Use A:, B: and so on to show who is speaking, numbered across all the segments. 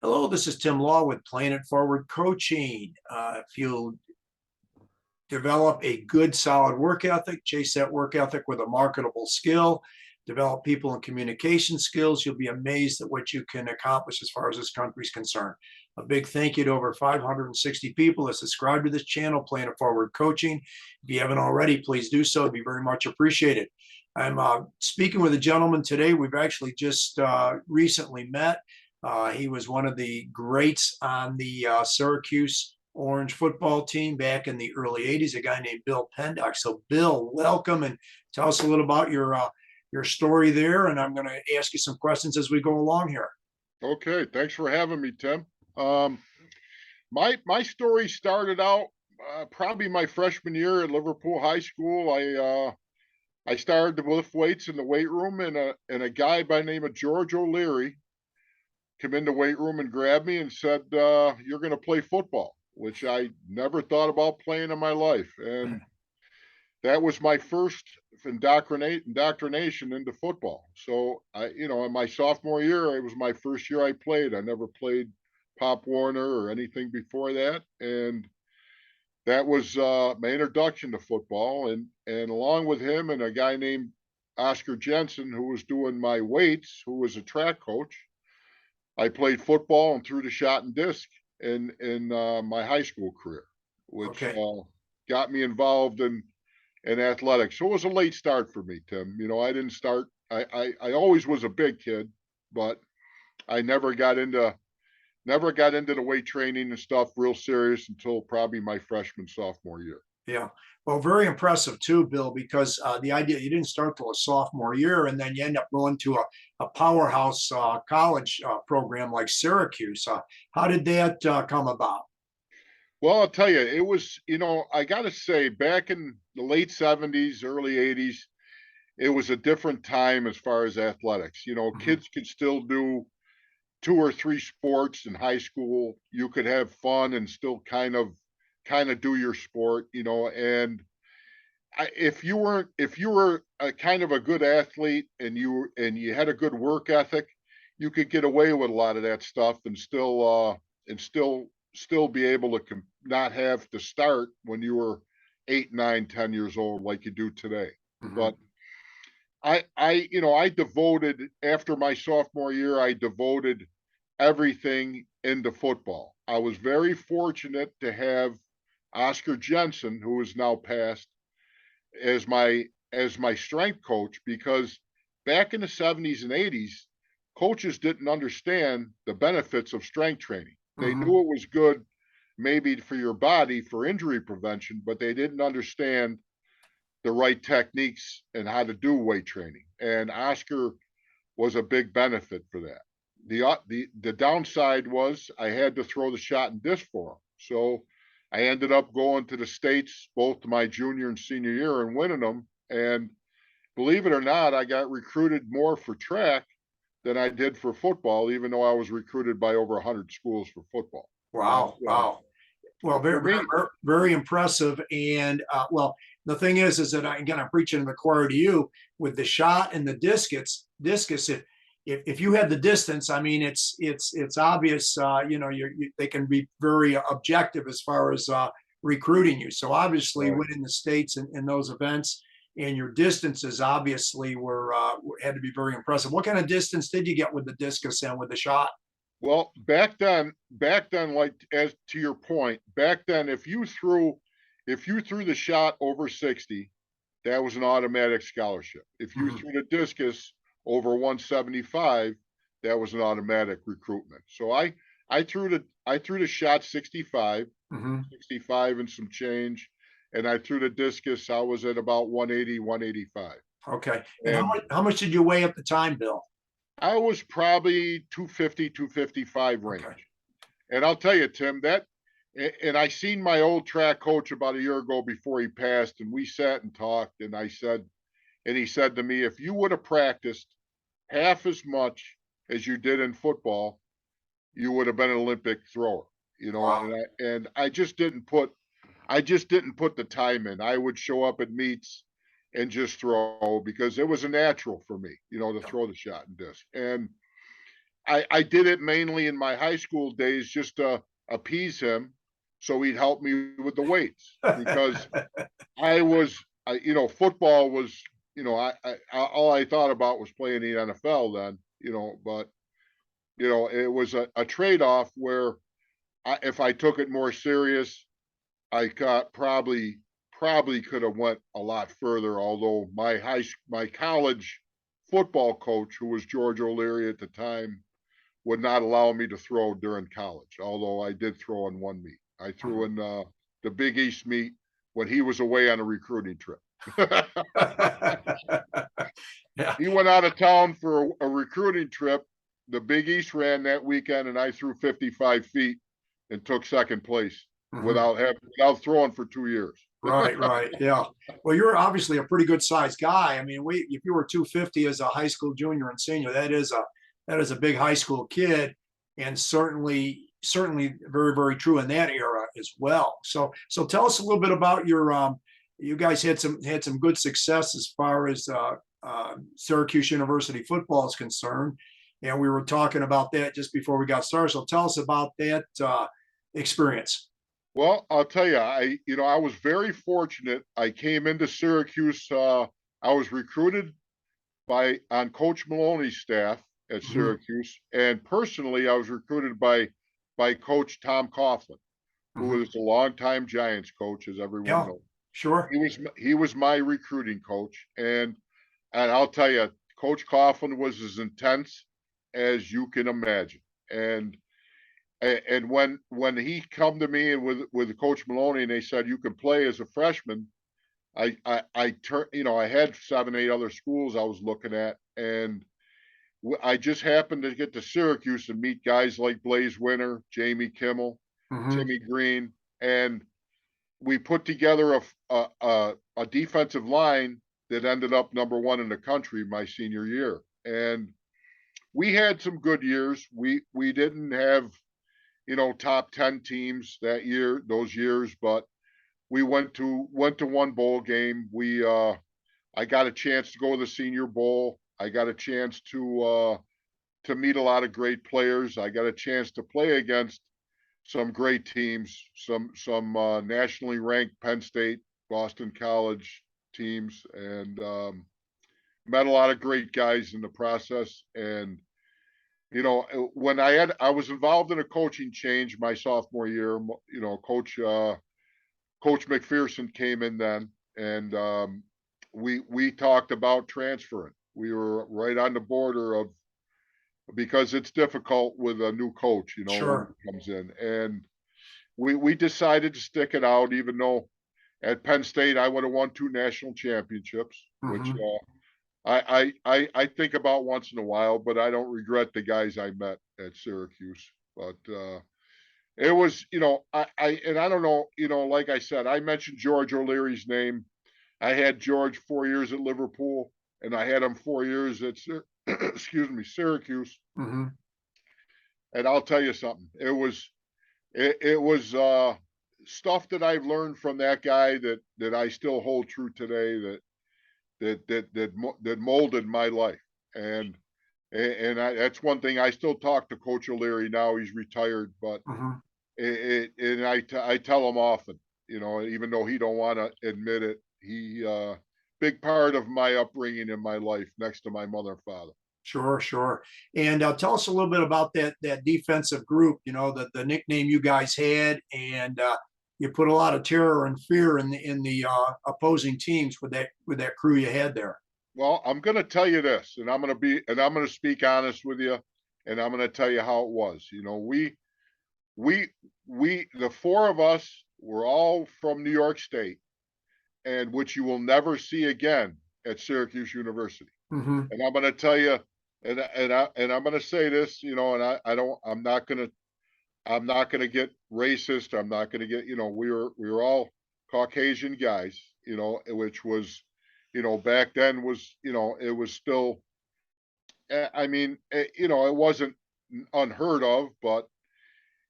A: Hello, this is Tim Law with Planet Forward Coaching. If you develop a good, solid work ethic, chase that work ethic with a marketable skill, develop people and communication skills, you'll be amazed at what you can accomplish as far as this country is concerned. A big thank you to over 560 people that subscribe to this channel, Planet Forward Coaching. If you haven't already, please do so. It'd be very much appreciated. I'm speaking with a gentleman today. We've actually just recently met. He was one of the greats on the Syracuse Orange football team back in the early 80s, a guy named Bill Pendock. So, Bill, welcome, and tell us a little about your story there, and I'm going to ask you some questions as we go along here.
B: Okay, thanks for having me, Tim. My story started out probably my freshman year at Liverpool High School. I started to lift weights in the weight room, and a guy by the name of George O'Leary came in the weight room and grabbed me and said, "You're going to play football," which I never thought about playing in my life, and that was my first indoctrination into football. So in my sophomore year, it was my first year I played. I never played Pop Warner or anything before that, and that was my introduction to football. And along with him and a guy named Oscar Jensen, who was doing my weights, who was a track coach, I played football and threw the shot and disc in my high school career, which got me involved in athletics. So it was a late start for me, Tim. I didn't start. I always was a big kid, but I never got into the weight training and stuff real serious until probably my freshman, sophomore year.
A: Yeah. Well, very impressive too, Bill, because the idea you didn't start till a sophomore year, and then you end up going to a powerhouse college program like Syracuse. How did that come about?
B: Well, I'll tell you, it was, I got to say, back in the late 70s, early 80s, it was a different time as far as athletics. Kids could still do 2 or 3 sports in high school. You could have fun and still kind of do your sport, and if you were a kind of a good athlete and you had a good work ethic, you could get away with a lot of that stuff and still be able to not have to start when you were 8, 9, 10 years old like you do today. But I devoted, after my sophomore year, I devoted everything into football. I was very fortunate to have Oscar Jensen, who is now passed, as my strength coach, because back in the 70s and 80s, coaches didn't understand the benefits of strength training. They knew it was good maybe for your body for injury prevention, but they didn't understand the right techniques and how to do weight training. And Oscar was a big benefit for that. The downside was I had to throw the shot and disc for him. So I ended up going to the States both my junior and senior year and winning them. And believe it or not, I got recruited more for track than I did for football, even though I was recruited by over 100 schools for football.
A: Wow. Wow. Well, very impressive. And well, the thing is that I'm preaching to the choir to you with the shot and the discus. If you had the distance, I mean, it's obvious. They can be very objective as far as recruiting you. So obviously, winning the states in those events and your distances obviously had to be very impressive. What kind of distance did you get with the discus and with the shot?
B: Well, back then, like as to your point, back then, if you threw the shot over 60, that was an automatic scholarship. If you threw the discus over 175, that was an automatic recruitment. So I threw the shot 65, 65 and some change, and I threw the discus. I was at about 180, 185.
A: Okay. And how much did you weigh at the time, Bill?
B: I was probably 250, 255 range. Okay. And I'll tell you, Tim, and I seen my old track coach about a year ago before he passed, and we sat and talked, and he said to me, if you would have practiced half as much as you did in football, you would have been an Olympic thrower, wow. And I just didn't put the time in. I would show up at meets and just throw because it was a natural for me, to throw the shot and disc. And I did it mainly in my high school days just to appease him, so he'd help me with the weights because football was, all I thought about was playing the NFL then, but it was a trade-off where if I took it more serious, I got probably could have went a lot further. Although my college football coach, who was George O'Leary at the time, would not allow me to throw during college. Although I did throw in one meet. I threw in the Big East meet when he was away on a recruiting trip.
A: Yeah.
B: He went out of town for a recruiting trip. The Big East ran that weekend, and I threw 55 feet and took second place without throwing for 2 years.
A: Right, right. Yeah. Well, you're obviously a pretty good sized guy. I mean, if you were 250 as a high school junior and senior, that is a big high school kid, and certainly very, very true in that era as well. So tell us a little bit about you guys had some good success as far as Syracuse University football is concerned. And we were talking about that just before we got started. So tell us about that experience.
B: Well, I'll tell you, I was very fortunate. I came into Syracuse. I was recruited on Coach Maloney's staff at Syracuse, and personally, I was recruited by Coach Tom Coughlin, who is a longtime Giants coach, as everyone knows.
A: Sure.
B: He was my recruiting coach, and I'll tell you, Coach Coughlin was as intense as you can imagine, and when he come to me and with Coach Maloney and they said you can play as a freshman, I turned, I had 7, 8 other schools I was looking at, and I just happened to get to Syracuse and meet guys like Blaise Winter, Jamie Kimmel, Timmy Green, and we put together a defensive line that ended up #1 in the country my senior year, and we had some good years. We didn't have top 10 teams those years, but we went to one bowl game. I got a chance to go to the Senior Bowl. I got a chance to meet a lot of great players. I got a chance to play against some great teams, some nationally ranked Penn State, Boston College teams, and met a lot of great guys in the process. And when I was involved in a coaching change my sophomore year, Coach McPherson came in then, and we talked about transferring. We were right on the border of, because it's difficult with a new coach,
A: Sure.
B: when he comes in, and we decided to stick it out, even though at Penn State I would have won 2 national championships, which I think about once in a while, but I don't regret the guys I met at Syracuse. But it was, I don't know, like I said, I mentioned George O'Leary's name. I had George 4 years at Liverpool, and I had him 4 years at Syracuse. And I'll tell you something. It was stuff that I've learned from that guy that I still hold true today, that molded my life. And that's one thing. I still talk to Coach O'Leary now. He's retired, but and I tell him often, even though he don't want to admit it, he big part of my upbringing in my life, next to my mother and father.
A: Sure, sure. And tell us a little bit about that defensive group. The nickname you guys had, and you put a lot of terror and fear in the opposing teams with that crew you had there.
B: Well, I'm going to tell you this, and I'm going to speak honest with you, and I'm going to tell you how it was. The 4 of us were all from New York State, and which you will never see again at Syracuse University. And I'm going to tell you, and I'm going to say this, and I'm not going to get racist. I'm not going to get, we were all Caucasian guys, which was, back then was, it was still, I mean, it wasn't unheard of, but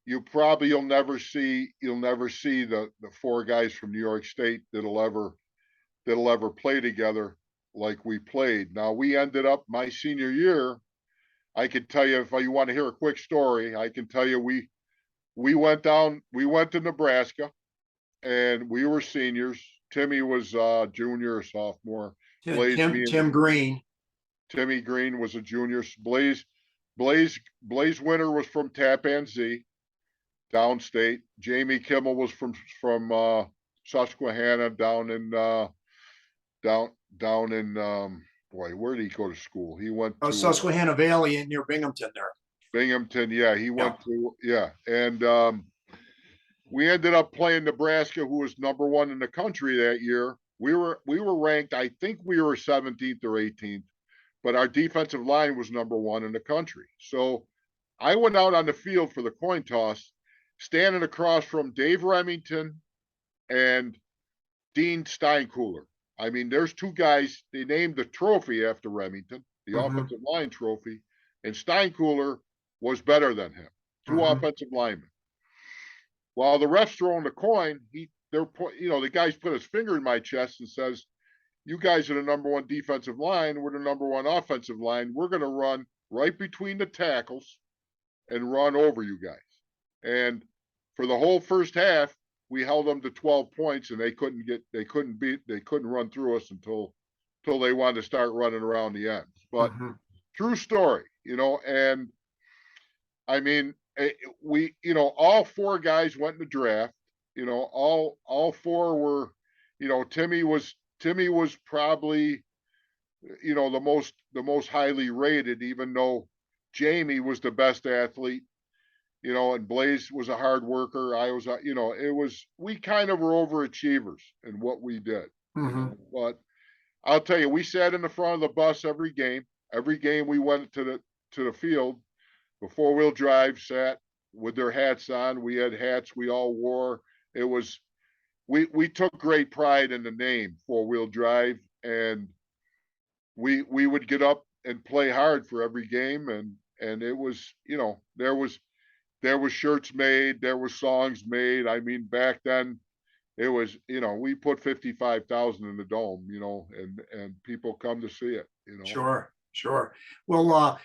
B: you'll never see the 4 guys from New York State that'll ever play together like we played. Now, we ended up my senior year, I could tell you, if you want to hear a quick story, I can tell you we went to Nebraska, and we were seniors. Timmy was junior or sophomore. Blaise, me and
A: Tim Green.
B: Timmy Green was a junior. Blaise Winter was from Tappan Zee, downstate. Jamie Kimmel was from Susquehanna, down in boy, where did he go to school? He went to
A: Susquehanna Valley in near Binghamton there.
B: Binghamton. Yeah, he went
A: Yeah.
B: to and we ended up playing Nebraska, who was number one in the country that year. We were ranked, I think we were 17th or 18th, but our defensive line was number one in the country. So I went out on the field for the coin toss, standing across from Dave Remington and Dean Steinkuhler. I mean, there's two guys, they named the trophy after Remington, the offensive line trophy, and Steinkuhler was better than him. Two offensive linemen. While the ref's throwing the coin, the guys put his finger in my chest and says, "You guys are the number one defensive line. We're the number one offensive line. We're going to run right between the tackles and run over you guys." And for the whole first half, we held them to 12 points, and they couldn't run through us until they wanted to start running around the ends. But true story, and I mean, we, all four guys went in the draft. All four were, Timmy was probably, the most highly rated, even though Jamie was the best athlete, and Blaise was a hard worker. I was, we kind of were overachievers in what we did. But I'll tell you, we sat in the front of the bus every game. Every game we went to the field. Before Wheel Drive sat with their hats on. We had hats we all wore. It was, we took great pride in the name 4-Wheel Drive, and we would get up and play hard for every game, and it was, there was shirts made, there was songs made. I mean, back then it was, we put 55,000 in the dome, and people come to see it,
A: Sure. Well,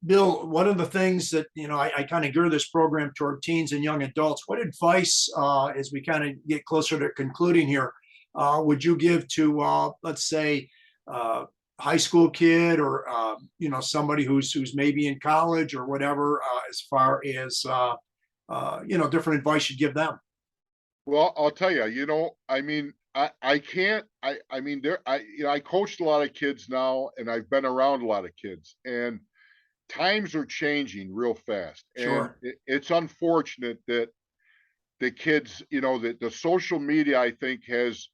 A: Bill, one of the things that, I kind of gear this program toward teens and young adults, what advice, as we kind of get closer to concluding here, would you give to, let's say, high school kid, or, somebody who's maybe in college or whatever, as far as, different advice you'd give them?
B: Well, I'll tell you, I mean, I can't, I mean, I coached a lot of kids now, and I've been around a lot of kids, and times are changing real fast.
A: Sure.
B: And it's unfortunate that the kids, that the social media, I think, has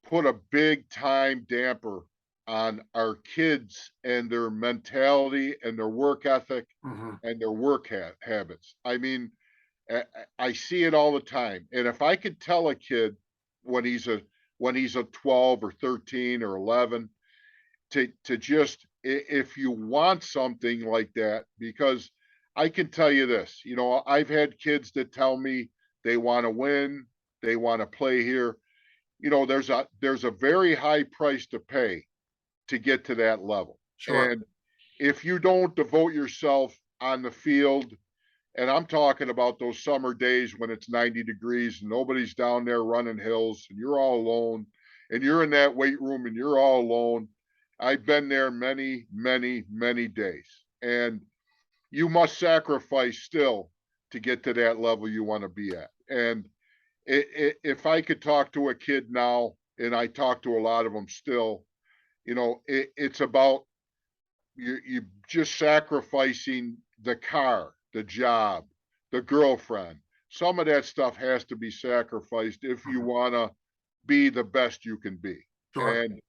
B: put a big time damper on our kids and their mentality and their work ethic and their work habits. I mean, I see it all the time. And if I could tell a kid when he's a 12 or 13 or 11 to just, if you want something like that, because I can tell you this, I've had kids that tell me they want to win, they want to play here. There's a very high price to pay to get to that level.
A: Sure.
B: And if you don't devote yourself on the field, and I'm talking about those summer days when it's 90 degrees and nobody's down there running hills and you're all alone, and you're in that weight room and you're all alone. I've been there many, many, many days, and you must sacrifice still to get to that level you want to be at. And if I could talk to a kid now, and I talk to a lot of them still, it's about you just sacrificing the car, the job, the girlfriend. Some of that stuff has to be sacrificed if you want to be the best you can be.
A: Sure.
B: And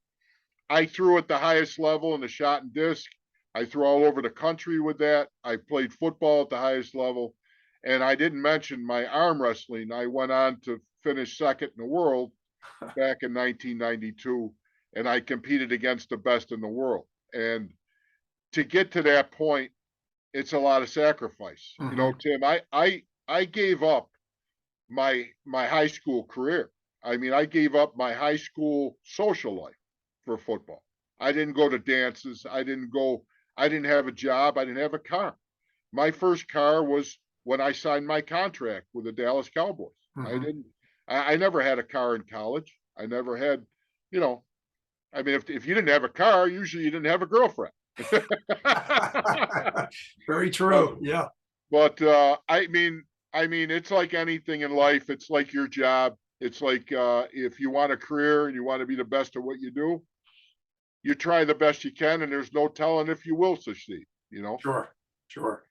B: I threw at the highest level in the shot and disc. I threw all over the country with that. I played football at the highest level. And I didn't mention my arm wrestling. I went on to finish second in the world back in 1992. And I competed against the best in the world. And to get to that point, it's a lot of sacrifice. Tim, I gave up my high school career. I mean, I gave up my high school social life for football. I didn't go to dances. I didn't have a job. I didn't have a car. My first car was when I signed my contract with the Dallas Cowboys.
A: Mhm.
B: I never had a car in college. I never had, you know, I mean, if you didn't have a car, usually you didn't have a girlfriend.
A: Very
B: But
A: true. Yeah.
B: I mean, it's like anything in life. It's like your job. It's like if you want a career and you want to be the best at what you do, you try the best you can, and there's no telling if you will succeed. You know,
A: Sure. Sure.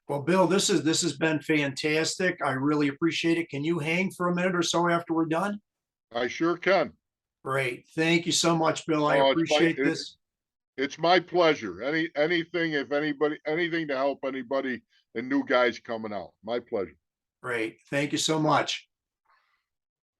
A: Well, Bill, this has been fantastic. I really appreciate it. Can you hang for a minute or so after we're done?
B: I sure can.
A: Great. Thank you so much, Bill. I
B: Oh,
A: appreciate this.
B: it's my pleasure. Anything, if anybody, anything to help anybody and new guys coming out. My pleasure.
A: Great. Thank you so much.